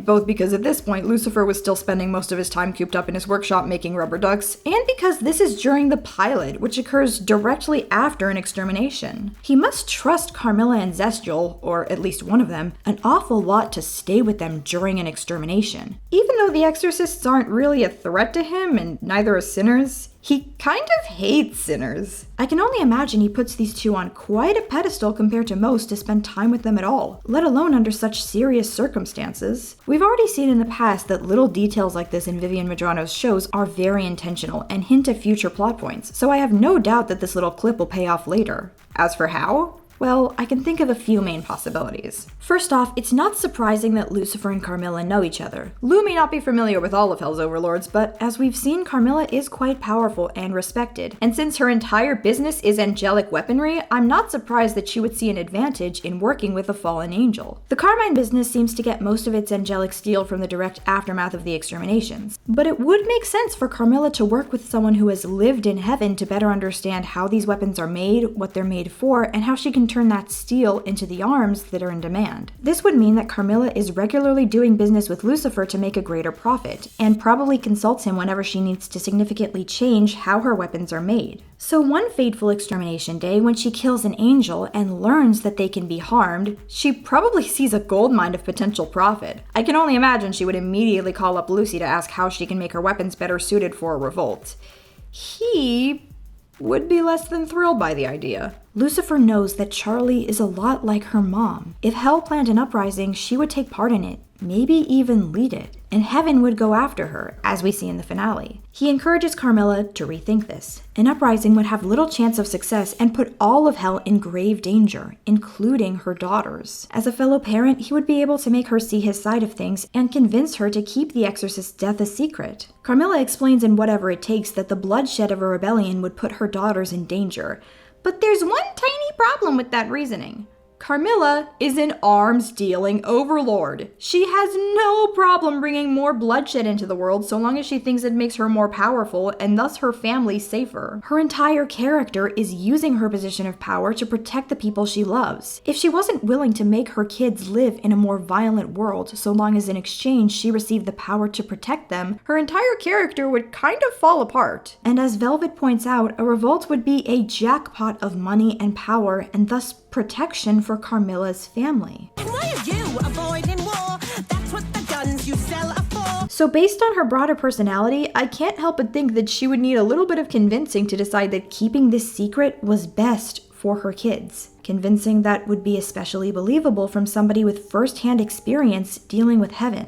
both because at this point Lucifer was still spending most of his time cooped up in his workshop making rubber ducks, and because this is during the pilot, which occurs directly after an extermination. He must trust Carmilla and Zestial, or at least one of them, an awful lot to stay with them during an extermination. Even though the exorcists aren't really a threat to him, and neither are sinners, he kind of hates sinners. I can only imagine he puts these two on quite a pedestal compared to most to spend time with them at all, let alone under such serious circumstances. We've already seen in the past that little details like this in Vivian Medrano's shows are very intentional and hint at future plot points, so I have no doubt that this little clip will pay off later. As for how? Well, I can think of a few main possibilities. First off, it's not surprising that Lucifer and Carmilla know each other. Lu may not be familiar with all of Hell's overlords, but as we've seen, Carmilla is quite powerful and respected. And since her entire business is angelic weaponry, I'm not surprised that she would see an advantage in working with a fallen angel. The Carmine business seems to get most of its angelic steel from the direct aftermath of the exterminations. But it would make sense for Carmilla to work with someone who has lived in heaven to better understand how these weapons are made, what they're made for, and how she can turn that steel into the arms that are in demand. This would mean that Carmilla is regularly doing business with Lucifer to make a greater profit, and probably consults him whenever she needs to significantly change how her weapons are made. So one fateful extermination day, when she kills an angel and learns that they can be harmed, she probably sees a goldmine of potential profit. I can only imagine she would immediately call up Lucy to ask how she can make her weapons better suited for a revolt. He would be less than thrilled by the idea. Lucifer knows that Charlie is a lot like her mom. If Hell planned an uprising, she would take part in it, maybe even lead it, and Heaven would go after her, as we see in the finale. He encourages Carmilla to rethink this. An uprising would have little chance of success and put all of Hell in grave danger, including her daughters. As a fellow parent, he would be able to make her see his side of things and convince her to keep the exorcist's death a secret. Carmilla explains in Whatever It Takes that the bloodshed of a rebellion would put her daughters in danger. But there's one tiny problem with that reasoning. Carmilla is an arms-dealing overlord. She has no problem bringing more bloodshed into the world so long as she thinks it makes her more powerful and thus her family safer. Her entire character is using her position of power to protect the people she loves. If she wasn't willing to make her kids live in a more violent world so long as in exchange she received the power to protect them, her entire character would kind of fall apart. And as Velvet points out, a revolt would be a jackpot of money and power and thus protection for Carmilla's family. And why are you avoiding war? That's what the guns you sell are for. So based on her broader personality, I can't help but think that she would need a little bit of convincing to decide that keeping this secret was best for her kids. Convincing that would be especially believable from somebody with first-hand experience dealing with Heaven.